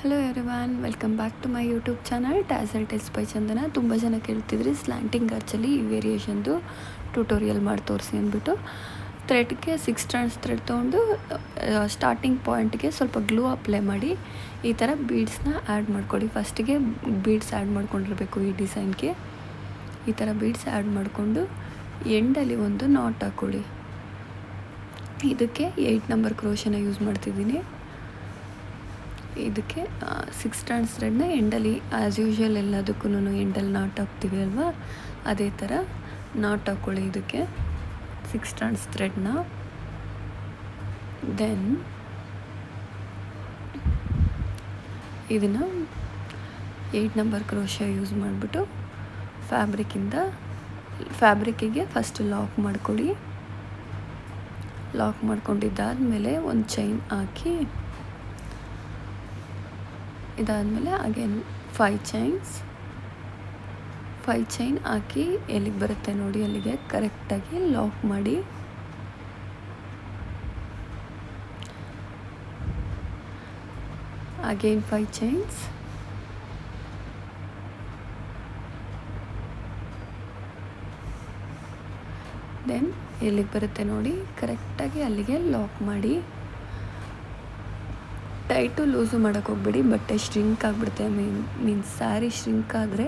Hello everyone, welcome back to my YouTube channel tassel tales by Chandana. ತುಂಬ ಜನ ಕೇಳ್ತಿದ್ರಿ slanting ಆರ್ಚಲ್ಲಿ ಈ ವೇರಿಯೇಷನ್ದು tutorial ಮಾಡಿ ತೋರಿಸಿ ಅಂದ್ಬಿಟ್ಟು. ಥ್ರೆಡ್ಗೆ 6 strands ಥ್ರೆಡ್ ತೊಗೊಂಡು ಸ್ಟಾರ್ಟಿಂಗ್ ಪಾಯಿಂಟ್ಗೆ ಸ್ವಲ್ಪ ಗ್ಲೂ ಅಪ್ಲೈ ಮಾಡಿ ಈ ಥರ ಬೀಡ್ಸ್ನ ಆ್ಯಡ್ ಮಾಡ್ಕೊಳ್ಳಿ. ಫಸ್ಟಿಗೆ ಬೀಡ್ಸ್ ಆ್ಯಡ್ ಮಾಡ್ಕೊಂಡಿರಬೇಕು. ಈ ಡಿಸೈನ್ಗೆ ಈ ಥರ ಬೀಡ್ಸ್ ಆ್ಯಡ್ ಮಾಡಿಕೊಂಡು ಎಂಡಲ್ಲಿ ಒಂದು ನಾಟ್ ಹಾಕ್ಕೊಳ್ಳಿ. ಇದಕ್ಕೆ 8 ನಂಬರ್ ಕ್ರೋಶನ ಯೂಸ್ ಮಾಡ್ತಿದ್ದೀನಿ. ಇದಕ್ಕೆ 6 strands ಥ್ರೆಡ್ನ ಎಂಡಲ್ಲಿ ಆ್ಯಸ್ ಯೂಶ್ವಲ್ ಎಲ್ಲದಕ್ಕೂ ಎಂಡಲ್ಲಿ ನಾಟ್ ಹಾಕ್ತೀವಿ ಅಲ್ವಾ, ಅದೇ ಥರ ನಾಟ್ ಹಾಕ್ಕೊಳ್ಳಿ. ಇದಕ್ಕೆ 6 strands ಥ್ರೆಡ್ನ ದೆನ್ ಇದನ್ನು 8 ನಂಬರ್ ಕ್ರೋಶ ಯೂಸ್ ಮಾಡಿಬಿಟ್ಟು ಫ್ಯಾಬ್ರಿಕ್ಕಿಗೆ ಫಸ್ಟ್ ಲಾಕ್ ಮಾಡ್ಕೊಳ್ಳಿ. ಲಾಕ್ ಮಾಡ್ಕೊಂಡಿದ್ದಾದಮೇಲೆ ಒಂದು ಚೈನ್ ಹಾಕಿ, ಇದಾದಮೇಲೆ ಅಗೇನ್ 5 ಚೈನ್ ಹಾಕಿ ಎಲ್ಲಿಗೆ ಬರುತ್ತೆ ನೋಡಿ ಅಲ್ಲಿಗೆ ಕರೆಕ್ಟಾಗಿ ಲಾಕ್ ಮಾಡಿ. ಅಗೇನ್ 5 chains, ದೆನ್ ಎಲ್ಲಿಗೆ ಬರುತ್ತೆ ನೋಡಿ ಕರೆಕ್ಟಾಗಿ ಅಲ್ಲಿಗೆ ಲಾಕ್ ಮಾಡಿ. ಟೈಟು ಲೂಸು ಮಾಡೋಕ್ಕೆ ಹೋಗ್ಬೇಡಿ, ಬಟ್ಟೆ ಶ್ರಿಂಕ್ ಆಗಿಬಿಡುತ್ತೆ. ಮೀನ್ಸ್ ಸ್ಯಾರಿ ಶ್ರಿಂಕ್ ಆದರೆ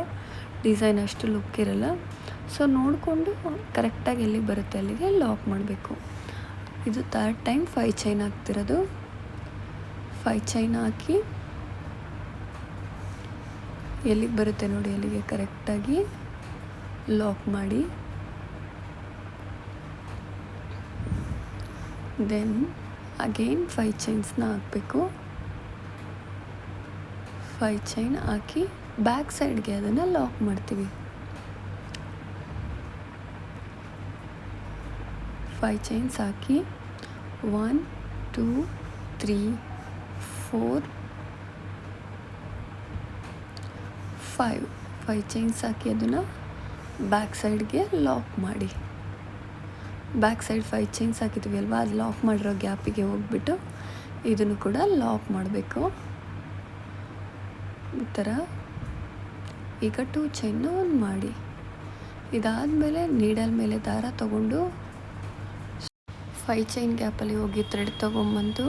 ಡಿಸೈನ್ ಅಷ್ಟು ಲುಕ್ ಇರಲ್ಲ. ಸೊ ನೋಡಿಕೊಂಡು ಕರೆಕ್ಟಾಗಿ ಎಲ್ಲಿಗೆ ಬರುತ್ತೆ ಅಲ್ಲಿಗೆ ಲಾಕ್ ಮಾಡಬೇಕು. ಇದು 3rd ಟೈಮ್ 5 chain ಹಾಕ್ತಿರೋದು. 5 chain ಹಾಕಿ ಎಲ್ಲಿಗೆ ಬರುತ್ತೆ ನೋಡಿ ಅಲ್ಲಿಗೆ ಕರೆಕ್ಟಾಗಿ ಲಾಕ್ ಮಾಡಿ. ದೆನ್ ಅಗೇನ್ 5 chainsನ ಹಾಕಬೇಕು. 5 chain ಹಾಕಿ ಬ್ಯಾಕ್ ಸೈಡ್ಗೆ ಅದನ್ನು ಲಾಕ್ ಮಾಡ್ತೀವಿ. 5 chains ಹಾಕಿ 1 2 3 4 5 chains ಹಾಕಿ ಅದನ್ನು ಬ್ಯಾಕ್ ಸೈಡ್ಗೆ ಲಾಕ್ ಮಾಡಿ. ಬ್ಯಾಕ್ ಸೈಡ್ 5 chains ಹಾಕಿದ್ವಿ ಅಲ್ವಾ, ಅದು ಲಾಕ್ ಮಾಡಿರೋ ಗ್ಯಾಪಿಗೆ ಹೋಗ್ಬಿಟ್ಟು ಇದನ್ನು ಕೂಡ ಲಾಕ್ ಮಾಡಬೇಕು. ಈ ಥರ ಈಗ 2 chainನ ಒಂದು ಮಾಡಿ. ಇದಾದಮೇಲೆ ನೀಡಲ್ ಮೇಲೆ ದಾರ ತಗೊಂಡು 5 chain ಗ್ಯಾಪಲ್ಲಿ ಹೋಗಿ ಥ್ರೆಡ್ ತೊಗೊಂಬಂದು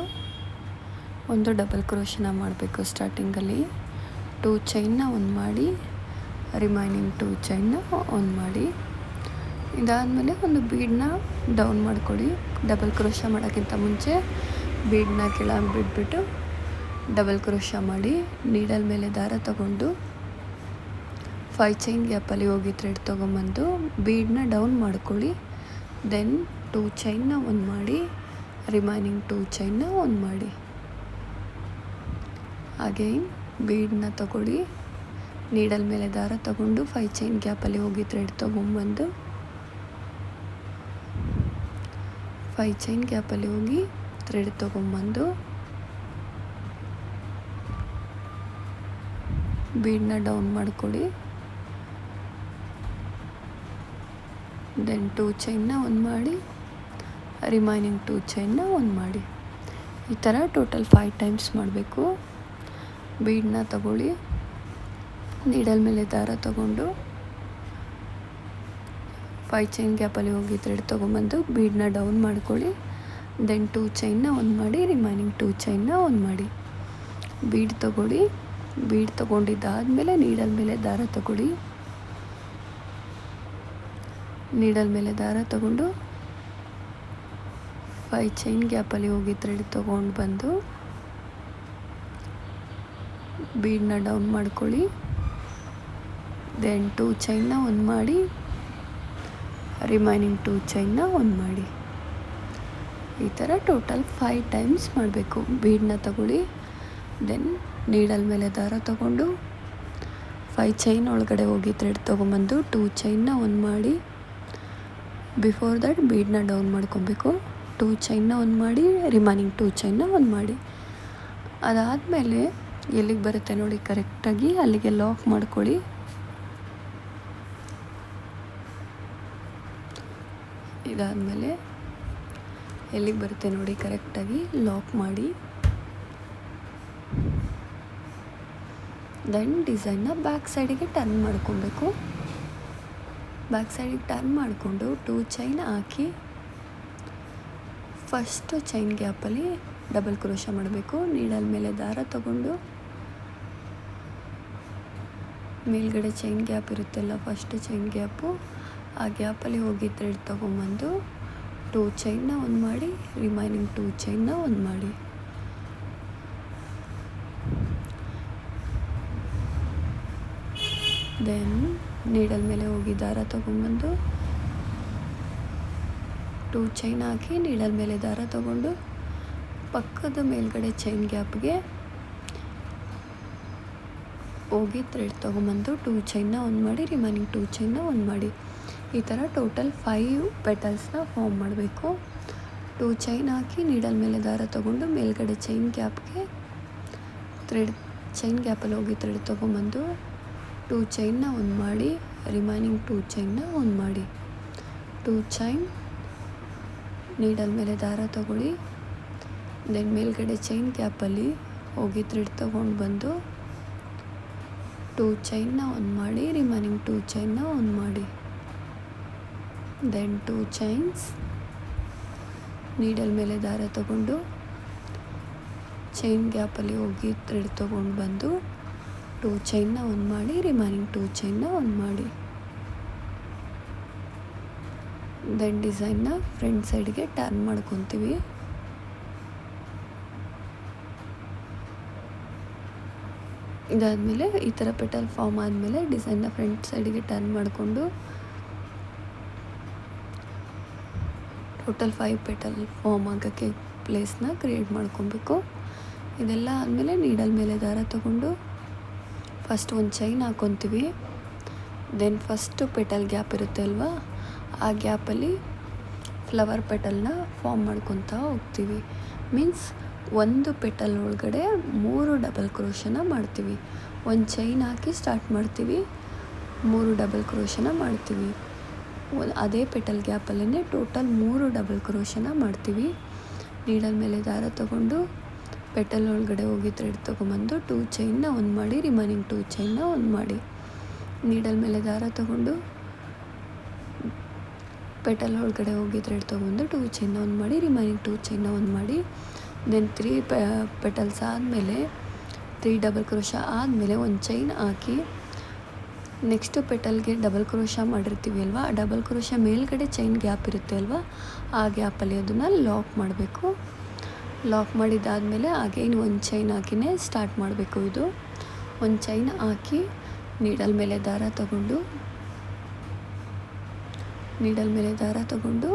ಒಂದು ಡಬಲ್ ಕ್ರೋಶನ ಮಾಡಬೇಕು. ಸ್ಟಾರ್ಟಿಂಗಲ್ಲಿ 2 chainನ ಒಂದು ಮಾಡಿ, ರಿಮೈನಿಂಗ್ 2 chainನ ಒಂದು ಮಾಡಿ. ಇದಾದಮೇಲೆ ಒಂದು ಬೀಡನ್ನ ಡೌನ್ ಮಾಡ್ಕೊಳ್ಳಿ. ಡಬಲ್ ಕ್ರೋಶ ಮಾಡೋಕ್ಕಿಂತ ಮುಂಚೆ ಬೀಡನ್ನ ಕೆಳಗೆ ಬಿಟ್ಬಿಟ್ಟು ಡಬಲ್ ಕ್ರೋಶ ಮಾಡಿ ನೀಡಲ್ ಮೇಲೆ ದಾರ ತಗೊಂಡು 5 chain ಗ್ಯಾಪಲ್ಲಿ ಹೋಗಿ ಥ್ರೆಡ್ ತೊಗೊಂಬಂದು ಬೀಡನ್ನ ಡೌನ್ ಮಾಡ್ಕೊಳ್ಳಿ. ದೆನ್ 2 chainನ ಒಂದು ಮಾಡಿ, ರಿಮೈನಿಂಗ್ 2 chainನ ಒಂದು ಮಾಡಿ. ಅಗೈನ್ ಬೀಡನ್ನ ತಗೊಳ್ಳಿ, ನೀಡಲ್ ಮೇಲೆ ದಾರ ತಗೊಂಡು 5 chain ಗ್ಯಾಪಲ್ಲಿ ಹೋಗಿ ಥ್ರೆಡ್ ತೊಗೊಂಬಂದು 5 chain ಗ್ಯಾಪಲ್ಲಿ ಹೋಗಿ ಥ್ರೆಡ್ ತೊಗೊಂಬಂದು ಬೀಡನ್ನ ಡೌನ್ ಮಾಡ್ಕೊಳ್ಳಿ. ದೆನ್ 2 chainನ ಒಂದು ಮಾಡಿ, ರಿಮೈನಿಂಗ್ 2 chainನ ಒಂದು ಮಾಡಿ. ಈ ಥರ ಟೋಟಲ್ 5 times ಮಾಡಬೇಕು. ಬೀಡನ್ನ ತಗೊಳ್ಳಿ, ನೀಡಲ್ ಮೇಲೆ ದಾರ ತಗೊಂಡು 5 chain ಗ್ಯಾಪಲ್ಲಿ ಹೋಗಿ ಥ್ರೆಡ್ ತೊಗೊಂಬಂದು ಬೀಡನ್ನ ಡೌನ್ ಮಾಡ್ಕೊಳ್ಳಿ. ದೆನ್ 2 chainನ ಒಂದು ಮಾಡಿ, ರಿಮೈನಿಂಗ್ 2 chainನ ಒಂದು ಮಾಡಿ. ಬೀಡ್ ತಗೊಳ್ಳಿ, ಬೀಡ್ ತೊಗೊಂಡಿದ್ದಾದಮೇಲೆ ನೀಡಲ್ ಮೇಲೆ ದಾರ ತಗೊಳ್ಳಿ. ನೀಡಲ್ ಮೇಲೆ ದಾರ ತಗೊಂಡು 5 chain ಗ್ಯಾಪಲ್ಲಿ ಹೋಗಿ ಥ್ರೆಡ್ ತೊಗೊಂಡು ಬಂದು ಬೀಡನ್ನ ಡೌನ್ ಮಾಡ್ಕೊಳ್ಳಿ. ದೆನ್ 2 chainನ ಒಂದು ಮಾಡಿ, ರಿಮೈನಿಂಗ್ 2 chainನ ಒಂದು ಮಾಡಿ. ಈ ಥರ ಟೋಟಲ್ 5 times ಮಾಡಬೇಕು. ಬೀಡನ್ನ ತಗೊಳ್ಳಿ, ದೆನ್ ನೀಡಲ್ ಮೇಲೆ ದಾರ ತಗೊಂಡು 5 chain ಒಳಗಡೆ ಹೋಗಿ ಥ್ರೆಡ್ ತೊಗೊಂಬಂದು 2 chainನ ಒಂದು ಮಾಡಿ. ಬಿಫೋರ್ ದಟ್ ಬೀಡನ್ನ ಡೌನ್ ಮಾಡ್ಕೊಬೇಕು. 2 chainನ ಒಂದು ಮಾಡಿ, ರಿಮೈನಿಂಗ್ 2 chainನ ಒಂದು ಮಾಡಿ. ಅದಾದಮೇಲೆ ಎಲ್ಲಿಗೆ ಬರುತ್ತೆ ನೋಡಿ ಕರೆಕ್ಟಾಗಿ ಅಲ್ಲಿಗೆ ಲಾಕ್ ಮಾಡ್ಕೊಳ್ಳಿ. ಇದಾದಮೇಲೆ ಎಲ್ಲಿಗೆ ಬರುತ್ತೆ ನೋಡಿ ಕರೆಕ್ಟಾಗಿ ಲಾಕ್ ಮಾಡಿ. ದೆನ್ ಡಿಸೈನ್ನ ಬ್ಯಾಕ್ ಸೈಡಿಗೆ ಟರ್ನ್ ಮಾಡ್ಕೊಬೇಕು. ಬ್ಯಾಕ್ ಸೈಡಿಗೆ ಟರ್ನ್ ಮಾಡಿಕೊಂಡು 2 ಚೈನ್ ಹಾಕಿ ಫಸ್ಟು ಚೈನ್ ಗ್ಯಾಪಲ್ಲಿ ಡಬಲ್ ಕ್ರೋಶ ಮಾಡಬೇಕು. ನೀಡಲ್ ಮೇಲೆ ದಾರ ತಗೊಂಡು ಮೇಲ್ಗಡೆ ಚೈನ್ ಗ್ಯಾಪ್ ಇರುತ್ತಲ್ಲ, ಫಸ್ಟ್ ಚೈನ್ ಗ್ಯಾಪು, ಆ ಗ್ಯಾಪಲ್ಲಿ ಹೋಗಿ ಥ್ರೆಡ್ ತೊಗೊಂಬಂದು 2 ಚೈನ್ನ ಒಂದು ಮಾಡಿ, ರಿಮೈನಿಂಗ್ 2 ಚೈನ್ನ ಒಂದು ಮಾಡಿ. ದೆನ್ ನೀಡಲ್ ಮೇಲೆ ಹೋಗಿ ದಾರ ತೊಗೊಂಬಂದು 2 ಚೈನ್ ಹಾಕಿ ನೀಡಲ್ ಮೇಲೆ ದಾರ ತಗೊಂಡು ಪಕ್ಕದ ಮೇಲ್ಗಡೆ ಚೈನ್ ಗ್ಯಾಪ್ಗೆ ಹೋಗಿ ಥ್ರೆಡ್ ತೊಗೊಂಬಂದು 2 ಚೈನ್ನ ಒಂದು ಮಾಡಿ, ರಿಮೈನಿಂಗ್ 2 ಚೈನ್ನ ಒಂದು ಮಾಡಿ. ಈ ಥರ ಟೋಟಲ್ 5 ಪೆಟಲ್ಸ್ನ ಫಾರ್ಮ್ ಮಾಡಬೇಕು. 2 ಚೈನ್ ಹಾಕಿ ನೀಡಲ್ ಮೇಲೆ ದಾರ ತೊಗೊಂಡು ಮೇಲ್ಗಡೆ ಚೈನ್ ಗ್ಯಾಪ್ಗೆ ಚೈನ್ ಗ್ಯಾಪಲ್ಲಿ ಹೋಗಿ ಥ್ರೆಡ್ ತೊಗೊಂಬಂದು 2 ಚೈನ್ನ ಒಂದು ಮಾಡಿ, ರಿಮೈನಿಂಗ್ 2 ಚೈನ್ನ ಒಂದು ಮಾಡಿ. 2 ಚೈನ್ ನೀಡಲ್ ಮೇಲೆ ದಾರ ತಗೊಳ್ಳಿ. ದೆನ್ ಮೇಲ್ಗಡೆ ಚೈನ್ ಗ್ಯಾಪಲ್ಲಿ ಹೋಗಿ ಥ್ರೆಡ್ ತೊಗೊಂಡು ಬಂದು 2 ಚೈನ್ನ ಒಂದು ಮಾಡಿ, ರಿಮೈನಿಂಗ್ 2 ಚೈನ್ನ ಒಂದು ಮಾಡಿ. ದೆನ್ 2 ಚೈನ್ಸ್ ನೀಡಲ್ ಮೇಲೆ ದಾರ ತಗೊಂಡು ಚೈನ್ ಗ್ಯಾಪಲ್ಲಿ ಹೋಗಿ ಥ್ರೆಡ್ ತೊಗೊಂಡು ಬಂದು 2 ಚೈನ್ನ ಒಂದು ಮಾಡಿ, ರಿಮೈನಿಂಗ್ 2 ಚೈನ್ನ ಒಂದು ಮಾಡಿ. ದೆನ್ ಡಿಸೈನ್ನ ಫ್ರಂಟ್ ಸೈಡ್ಗೆ ಟರ್ನ್ ಮಾಡ್ಕೊತೀವಿ. ಇದಾದಮೇಲೆ ಈ ಥರ ಪೆಟಲ್ ಫಾರ್ಮ್ ಆದಮೇಲೆ ಡಿಸೈನ್ನ ಫ್ರಂಟ್ ಸೈಡಿಗೆ ಟರ್ನ್ ಮಾಡಿಕೊಂಡು ಟೋಟಲ್ 5 ಪೆಟಲ್ ಫಾರ್ಮ್ ಆಗೋಕ್ಕೆ ಪ್ಲೇಸ್ನ ಕ್ರಿಯೇಟ್ ಮಾಡ್ಕೊಬೇಕು. ಇದೆಲ್ಲ ಆದಮೇಲೆ ನೀಡಲ್ ಮೇಲೆ ದಾರ ತಗೊಂಡು ಫಸ್ಟ್ ಒಂದು ಚೈನ್ ಹಾಕ್ಕೊತೀವಿ. ದೆನ್ ಫಸ್ಟು ಪೆಟಲ್ ಗ್ಯಾಪ್ ಇರುತ್ತೆ ಅಲ್ವಾ, ಆ ಗ್ಯಾಪಲ್ಲಿ ಫ್ಲವರ್ ಪೆಟಲ್ನ ಫಾರ್ಮ್ ಮಾಡ್ಕೊತಾ ಹೋಗ್ತೀವಿ. ಮೀನ್ಸ್ ಒಂದು ಪೆಟಲ್ ಒಳಗಡೆ 3 ಡಬಲ್ ಕ್ರೋಶನ ಮಾಡ್ತೀವಿ. ಒಂದು ಚೈನ್ ಹಾಕಿ ಸ್ಟಾರ್ಟ್ ಮಾಡ್ತೀವಿ, 3 ಡಬಲ್ ಕ್ರೋಶನ ಮಾಡ್ತೀವಿ. ಅದೇ ಪೆಟಲ್ ಗ್ಯಾಪಲ್ಲೇ ಟೋಟಲ್ 3 ಡಬಲ್ ಕ್ರೋಶನ ಮಾಡ್ತೀವಿ. ನೀಡಲ್ ಮೇಲೆ ದಾರ ತಗೊಂಡು ಪೆಟಲ್ ಒಳಗಡೆ ಹೋಗಿ ಥ್ರೆಡ್ ತೊಗೊಂಬಂದು 2 ಚೈನ್ನ ಒಂದು ಮಾಡಿ, ರಿಮೈನಿಂಗ್ 2 ಚೈನ್ನ ಒಂದು ಮಾಡಿ. ನೀಡಲ್ ಮೇಲೆ ದಾರ ತಗೊಂಡು ಪೆಟಲ್ ಒಳಗಡೆ ಹೋಗಿ ಥ್ರೆಡ್ ತೊಗೊಂಡು 2 ಚೈನ್ನ ಒಂದು ಮಾಡಿ, ರಿಮೈನಿಂಗ್ 2 ಚೈನ್ನ ಒಂದು ಮಾಡಿ. ದೆನ್ 3 ಪೆಟಲ್ಸ್ ಆದಮೇಲೆ 3 ಡಬಲ್ ಕ್ರೋಶ ಆದಮೇಲೆ ಒಂದು ಚೈನ್ ಹಾಕಿ ನೆಕ್ಸ್ಟು ಪೆಟಲ್ಗೆ ಡಬಲ್ ಕ್ರೋಶ ಮಾಡಿರ್ತೀವಿ ಅಲ್ವಾ, ಆ ಡಬಲ್ ಕ್ರೋಶ ಮೇಲ್ಗಡೆ ಚೈನ್ ಗ್ಯಾಪ್ ಇರುತ್ತೆ ಅಲ್ವಾ, ಆ ಗ್ಯಾಪಲ್ಲಿ ಅದನ್ನು ಲಾಕ್ ಮಾಡಬೇಕು. ಲಾಕ್ ಮಾಡಿದ್ದಾದಮೇಲೆ ಅಗೈನ್ ಒಂದು ಚೈನ್ ಹಾಕಿನೇ ಸ್ಟಾರ್ಟ್ ಮಾಡಬೇಕು. ಇದು ಒಂದು ಚೈನ್ ಹಾಕಿ ನೀಡಲ್ ಮೇಲೆ ದಾರ ತಗೊಂಡು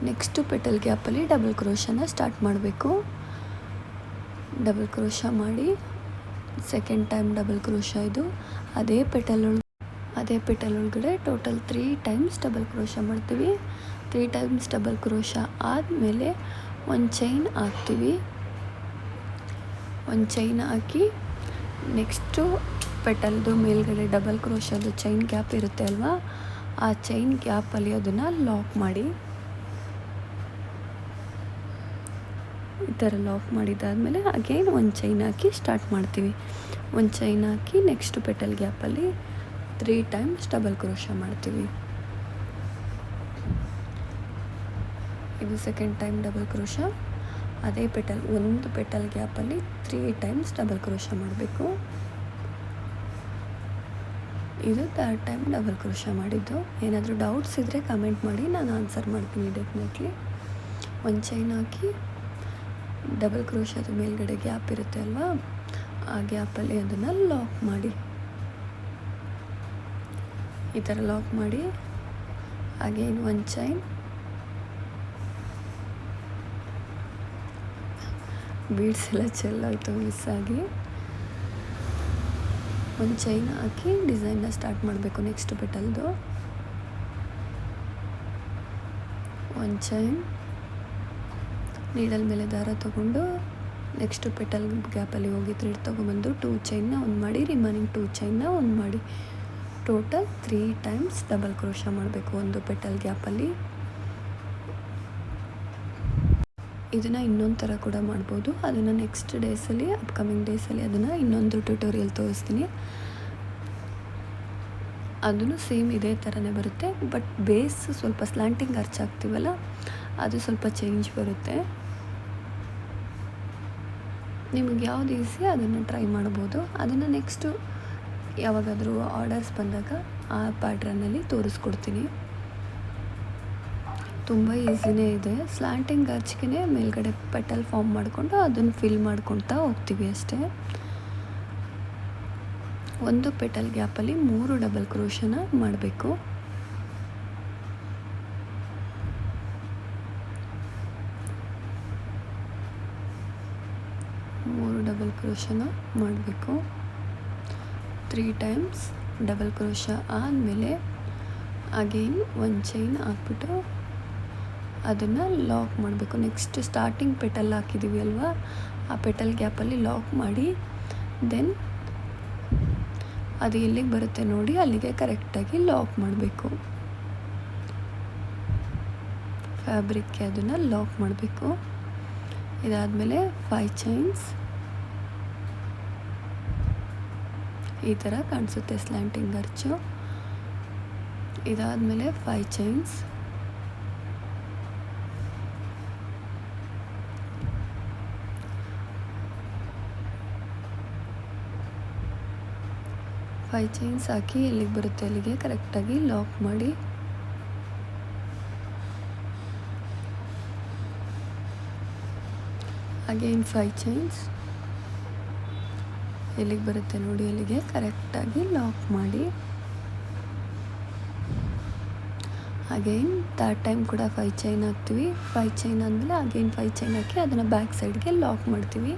ನೆಕ್ಸ್ಟು ಪೆಟಲ್ ಗ್ಯಾಪಲ್ಲಿ ಡಬಲ್ ಕ್ರೋಶನ ಸ್ಟಾರ್ಟ್ ಮಾಡಬೇಕು. ಡಬಲ್ ಕ್ರೋಶ ಮಾಡಿ ಸೆಕೆಂಡ್ ಟೈಮ್ ಡಬಲ್ ಕ್ರೋಶ ಇದು. ಅದೇ ಪೆಟಲ್ ಒಳಗಡೆ ಟೋಟಲ್ 3 ಟೈಮ್ಸ್ ಡಬಲ್ ಕ್ರೋಶ ಮಾಡ್ತೀವಿ. 3 ಟೈಮ್ಸ್ ಡಬಲ್ ಕ್ರೋಶ ಆದಮೇಲೆ ಒಂದು ಚೈನ್ ಹಾಕ್ತೀವಿ. ಒಂದು ಚೈನ್ ಹಾಕಿ ನೆಕ್ಸ್ಟು ಪೆಟಲ್ದು ಮೇಲ್ಗಡೆ ಡಬಲ್ ಕ್ರೋಶದು ಚೈನ್ ಗ್ಯಾಪ್ ಇರುತ್ತೆ ಅಲ್ವಾ, ಆ ಚೈನ್ ಗ್ಯಾಪಲ್ಲಿ ಅದನ್ನು ಲಾಕ್ ಮಾಡಿ. ಈ ಥರ ಲಾಕ್ ಮಾಡಿದ್ದಾದಮೇಲೆ ಅಗೈನ್ ಒಂದು ಚೈನ್ ಹಾಕಿ ಸ್ಟಾರ್ಟ್ ಮಾಡ್ತೀವಿ. ಒಂದು ಚೈನ್ ಹಾಕಿ ನೆಕ್ಸ್ಟ್ ಪೆಟಲ್ ಗ್ಯಾಪಲ್ಲಿ 3 ಟೈಮ್ಸ್ ಡಬಲ್ ಕ್ರೋಶ ಮಾಡ್ತೀವಿ. ಇದು ಸೆಕೆಂಡ್ ಟೈಮ್ ಡಬಲ್ ಕ್ರೋಶ. ಅದೇ ಒಂದು ಪೆಟಲ್ ಗ್ಯಾಪಲ್ಲಿ 3 ಟೈಮ್ಸ್ ಡಬಲ್ ಕ್ರೋಶ ಮಾಡಬೇಕು. ಇದು 3rd ಟೈಮ್ ಡಬಲ್ ಕ್ರೋಶ ಮಾಡಿದ್ದು. ಏನಾದರೂ ಡೌಟ್ಸ್ ಇದ್ದರೆ ಕಮೆಂಟ್ ಮಾಡಿ, ನಾನು ಆನ್ಸರ್ ಮಾಡ್ತೀನಿ ಡೆಫಿನೆಟ್ಲಿ. ಒಂದು ಚೈನ್ ಹಾಕಿ ಡಬಲ್ ಕ್ರೋಶದ ಮೇಲ್ಗಡೆ ಗ್ಯಾಪ್ ಇರುತ್ತೆ ಅಲ್ವಾ, ಆ ಗ್ಯಾಪಲ್ಲಿ ಅದನ್ನು ಲಾಕ್ ಮಾಡಿ. ಈ ಥರ ಲಾಕ್ ಮಾಡಿ ಅಗೇನ್ ಒಂದು ಚೈನ್, ಬೀಡ್ಸ್ ಎಲ್ಲ ಚೆಲ್ಲಾಯಿತು ಮಿಸ್ ಆಗಿ. ಒಂದು ಚೈನ್ ಹಾಕಿ ಡಿಸೈನ್ನ ಸ್ಟಾರ್ಟ್ ಮಾಡಬೇಕು. ನೆಕ್ಸ್ಟ್ ಪೆಟಲ್ದು ಒಂದು ಚೈನ್, ನೀಡಲ್ ಮೇಲೆ ದಾರ ತಗೊಂಡು ನೆಕ್ಸ್ಟ್ ಪೆಟಲ್ ಗ್ಯಾಪಲ್ಲಿ ಹೋಗಿ ಥ್ರೆಡ್ ತೊಗೊಂಬಂದು 2 ಚೈನ್ನ ಒಂದು ಮಾಡಿ, ರಿಮೈನಿಂಗ್ 2 ಚೈನ್ನ ಒಂದು ಮಾಡಿ. ಟೋಟಲ್ 3 ಟೈಮ್ಸ್ ಡಬಲ್ ಕ್ರೋಶ ಮಾಡಬೇಕು ಒಂದು ಪೆಟಲ್ ಗ್ಯಾಪಲ್ಲಿ. ಇದನ್ನು ಇನ್ನೊಂದು ಥರ ಕೂಡ ಮಾಡ್ಬೋದು. ಅದನ್ನು ನೆಕ್ಸ್ಟ್ ಡೇಸಲ್ಲಿ, ಅಪ್ಕಮಿಂಗ್ ಡೇಸಲ್ಲಿ ಅದನ್ನು ಇನ್ನೊಂದು ಟ್ಯುಟೋರಿಯಲ್ ತೋರಿಸ್ತೀನಿ. ಅದೂ ಸೇಮ್ ಇದೇ ಥರನೇ ಬರುತ್ತೆ, ಬಟ್ ಬೇಸ್ ಸ್ವಲ್ಪ ಸ್ಲ್ಯಾಂಟಿಂಗ್ ಅರ್ಚ್ ಹಾಕ್ತೀವಲ್ಲ, ಅದು ಸ್ವಲ್ಪ ಚೇಂಜ್ ಬರುತ್ತೆ. ನಿಮಗೆ ಯಾವ್ದು ಈಸಿ ಅದನ್ನು ಟ್ರೈ ಮಾಡ್ಬೋದು. ಅದನ್ನು ನೆಕ್ಸ್ಟು ಯಾವಾಗಾದರೂ ಆರ್ಡರ್ಸ್ ಬಂದಾಗ ಆ ಪ್ಯಾಟ್ರನ್ನಲ್ಲಿ ತೋರಿಸ್ಕೊಡ್ತೀನಿ. ತುಂಬ ಈಸಿನೇ ಇದೆ. ಸ್ಲ್ಯಾಂಟಿಂಗ್ ಅರ್ಚ್ಗೆ ಮೇಲ್ಗಡೆ ಪೆಟಲ್ ಫಾರ್ಮ್ ಮಾಡಿಕೊಂಡು ಅದನ್ನು ಫಿಲ್ ಮಾಡ್ಕೊಳ್ತಾ ಹೋಗ್ತೀವಿ ಅಷ್ಟೇ. ಒಂದು ಪೆಟಲ್ ಗ್ಯಾಪಲ್ಲಿ 3 ಡಬಲ್ ಕ್ರೋಶನ ಮಾಡಬೇಕು. ಡಬಲ್ ಕ್ರೋಶನ ಮಾಡಬೇಕು. 3 ಟೈಮ್ಸ್ ಡಬಲ್ ಕ್ರೋಶ ಆದಮೇಲೆ ಅಗೇನ್ ಒಂದು ಚೈನ್ ಹಾಕ್ಬಿಟ್ಟು ಅದನ್ನು ಲಾಕ್ ಮಾಡಬೇಕು. ನೆಕ್ಸ್ಟ್ ಸ್ಟಾರ್ಟಿಂಗ್ ಪೆಟಲ್ ಹಾಕಿದ್ದೀವಿ ಅಲ್ವಾ, ಆ ಪೆಟಲ್ ಗ್ಯಾಪಲ್ಲಿ ಲಾಕ್ ಮಾಡಿ ದೆನ್ ಅದು ಎಲ್ಲಿಗೆ ಬರುತ್ತೆ ನೋಡಿ ಅಲ್ಲಿಗೆ ಕರೆಕ್ಟಾಗಿ ಲಾಕ್ ಮಾಡಬೇಕು. ಫ್ಯಾಬ್ರಿಕ್ಗೆ ಅದನ್ನು ಲಾಕ್ ಮಾಡಬೇಕು. ಇದಾದಮೇಲೆ 5 ಚೈನ್ಸ್ ಈ ಥರ ಕಾಣಿಸುತ್ತೆ ಸ್ಲ್ಯಾಂಟಿಂಗ್ ಅರ್ಚು. ಇದಾದಮೇಲೆ 5 ಚೈನ್ಸ್, ಹಾಕಿ ಎಲ್ಲಿಗೆ ಬರುತ್ತೆ ಅಲ್ಲಿಗೆ ಕರೆಕ್ಟಾಗಿ ಲಾಕ್ ಮಾಡಿ. ಅಗೇನ್ 5 ಚೈನ್ಸ್ ಎಲ್ಲಿಗೆ ಬರುತ್ತೆ ನೋಡಿ ಅಲ್ಲಿಗೆ ಕರೆಕ್ಟಾಗಿ ಲಾಕ್ ಮಾಡಿ. ಅಗೇನ್ ಥರ್ಡ್ ಟೈಮ್ ಕೂಡ 5 ಚೈನ್ ಹಾಕ್ತೀವಿ. 5 ಚೈನ್ ಆದಮೇಲೆ ಅಗೇನ್ 5 ಚೈನ್ ಹಾಕಿ ಅದನ್ನು ಬ್ಯಾಕ್ ಸೈಡ್ಗೆ ಲಾಕ್ ಮಾಡ್ತೀವಿ.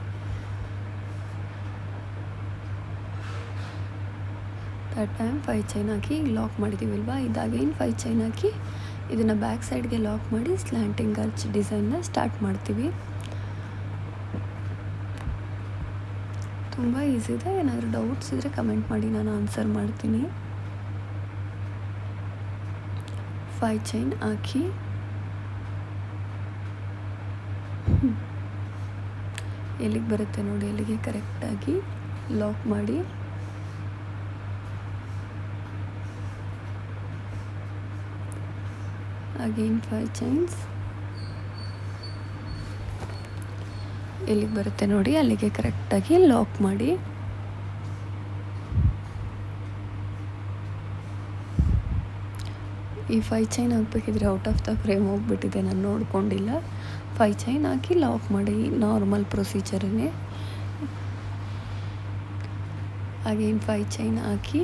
ಥರ್ಡ್ ಟೈಮ್ 5 ಚೈನ್ ಹಾಕಿ ಲಾಕ್ ಮಾಡಿದ್ದೀವಿ ಅಲ್ವಾ, ಇದಾಗೇನು 5 ಚೈನ್ ಹಾಕಿ ಇದನ್ನು ಬ್ಯಾಕ್ ಸೈಡ್ಗೆ ಲಾಕ್ ಮಾಡಿ ಸ್ಲ್ಯಾಂಟಿಂಗ್ ಅರ್ಚ್ ಡಿಸೈನ್ನ ಸ್ಟಾರ್ಟ್ ಮಾಡ್ತೀವಿ. ತುಂಬ ಈಸಿ ಇದೆ. ಏನಾದರೂ ಡೌಟ್ಸ್ ಇದ್ದರೆ ಕಮೆಂಟ್ ಮಾಡಿ, ನಾನು ಆನ್ಸರ್ ಮಾಡ್ತೀನಿ. 5 ಚೈನ್ ಹಾಕಿ ಎಲ್ಲಿಗೆ ಬರುತ್ತೆ ನೋಡಿ ಅಲ್ಲಿಗೆ ಕರೆಕ್ಟಾಗಿ ಲಾಕ್ ಮಾಡಿ. ಅಗೇನ್ 5 ಚೈನ್ಸ್ ಎಲ್ಲಿಗೆ ಬರುತ್ತೆ ನೋಡಿ ಅಲ್ಲಿಗೆ ಕರೆಕ್ಟಾಗಿ ಲಾಕ್ ಮಾಡಿ. ಈ 5 ಚೈನ್ ಹಾಕಬೇಕಿದ್ರೆ ಔಟ್ ಆಫ್ ದ ಫ್ರೇಮ್ ಹೋಗ್ಬಿಟ್ಟಿದೆ, ನಾನು ನೋಡ್ಕೊಂಡಿಲ್ಲ. 5 ಚೈನ್ ಹಾಕಿ ಲಾಕ್ ಮಾಡಿ, ನಾರ್ಮಲ್ ಪ್ರೊಸೀಜರನ್ನೇ. ಅಗೇನ್ 5 ಚೈನ್ ಹಾಕಿ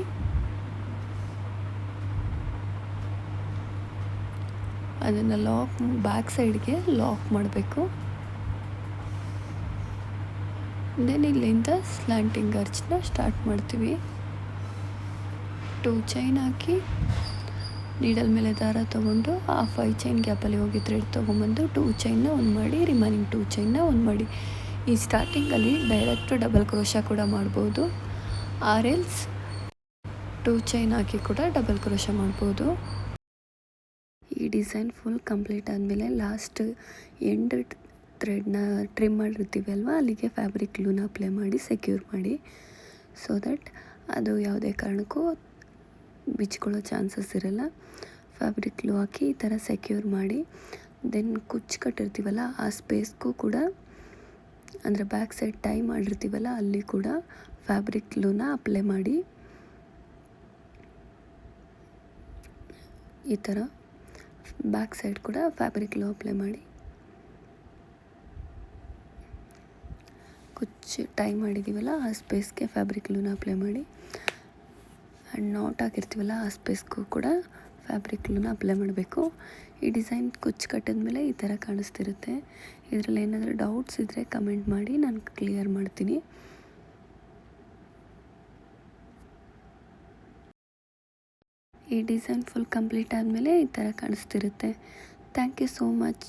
ಅದನ್ನು ಲಾಕ್ ಬ್ಯಾಕ್ ಸೈಡ್ಗೆ ಲಾಕ್ ಮಾಡಬೇಕು. ದೆನ್ ಇಲ್ಲಿಂದ ಸ್ಲ್ಯಾಂಟಿಂಗ್ ಅರ್ಚ್ನ ಸ್ಟಾರ್ಟ್ ಮಾಡ್ತೀವಿ. 2 ಚೈನ್ ಹಾಕಿ ನೀಡಲ್ ಮೇಲೆ ದಾರ ತೊಗೊಂಡು ಆ 5 ಚೈನ್ ಗ್ಯಾಪಲ್ಲಿ ಹೋಗಿ ಥ್ರೆಡ್ ತೊಗೊಂಬಂದು 2 ಚೈನ್ನ ಒಂದು ಮಾಡಿ, ರಿಮೈನಿಂಗ್ 2 ಚೈನ್ನ ಒಂದು ಮಾಡಿ. ಈ ಸ್ಟಾರ್ಟಿಂಗಲ್ಲಿ ಡೈರೆಕ್ಟ್ ಡಬಲ್ ಕ್ರೋಶ ಕೂಡ ಮಾಡ್ಬೋದು, ಆರ್ ಎಲ್ಸ್ 2 ಚೈನ್ ಹಾಕಿ ಕೂಡ ಡಬಲ್ ಕ್ರೋಶ ಮಾಡ್ಬೋದು. ಈ ಡಿಸೈನ್ ಫುಲ್ ಕಂಪ್ಲೀಟ್ ಆದಮೇಲೆ ಲಾಸ್ಟ್ ಎಂಡ್ ಥ್ರೆಡ್ನ ಟ್ರಿಮ್ ಮಾಡಿರ್ತೀವಿ ಅಲ್ವಾ, ಅಲ್ಲಿಗೆ ಫ್ಯಾಬ್ರಿಕ್ ಗ್ಲೂನ ಅಪ್ಲೈ ಮಾಡಿ ಸೆಕ್ಯೂರ್ ಮಾಡಿ. ಸೊ ದಟ್ ಅದು ಯಾವುದೇ ಕಾರಣಕ್ಕೂ ಬಿಚ್ಕೊಳ್ಳೋ ಚಾನ್ಸಸ್ ಇರಲ್ಲ. ಫ್ಯಾಬ್ರಿಕ್ ಗ್ಲೂ ಹಾಕಿ ಈ ಥರ ಸೆಕ್ಯೂರ್ ಮಾಡಿ ದೆನ್ ಕುಚ್ಚು ಕಟ್ಟಿರ್ತೀವಲ್ಲ ಆ ಸ್ಪೇಸ್ಗೂ ಕೂಡ, ಅಂದರೆ ಬ್ಯಾಕ್ ಸೈಡ್ ಟೈ ಮಾಡಿರ್ತೀವಲ್ಲ ಅಲ್ಲಿ ಕೂಡ ಫ್ಯಾಬ್ರಿಕ್ ಗ್ಲೂನ ಅಪ್ಲೈ ಮಾಡಿ. ಈ ಥರ ಬ್ಯಾಕ್ ಸೈಡ್ ಕೂಡ ಫ್ಯಾಬ್ರಿಕ್ ಗ್ಲೂ ಅಪ್ಲೈ ಮಾಡಿ ಕುಚ್ಚು ಟೈ ಮಾಡಿದ್ದೀವಲ್ಲ ಆ ಸ್ಪೇಸ್ಗೆ ಫ್ಯಾಬ್ರಿಕ್ ಗ್ಲೂನ ಅಪ್ಲೈ ಮಾಡಿ. ಆ್ಯಂಡ್ ನಾಟ್ ಹಾಕಿರ್ತೀವಲ್ಲ ಆ ಸ್ಪೇಸ್ಗೂ ಕೂಡ ಫ್ಯಾಬ್ರಿಕ್ ಗ್ಲೂನ ಅಪ್ಲೈ ಮಾಡಬೇಕು. ಈ ಡಿಸೈನ್ ಕುಚ್ಚು ಕಟ್ಟಿದ್ಮೇಲೆ ಈ ಥರ ಕಾಣಿಸ್ತಿರುತ್ತೆ. ಇದರಲ್ಲಿ ಏನಾದರೂ ಡೌಟ್ಸ್ ಇದ್ದರೆ ಕಮೆಂಟ್ ಮಾಡಿ, ನಾನು ಕ್ಲಿಯರ್ ಮಾಡ್ತೀನಿ. ಈ ಡಿಸೈನ್ ಫುಲ್ ಕಂಪ್ಲೀಟ್ ಆದಮೇಲೆ ಈ ಥರ ಕಾಣಿಸ್ತಿರುತ್ತೆ. Thank you so much.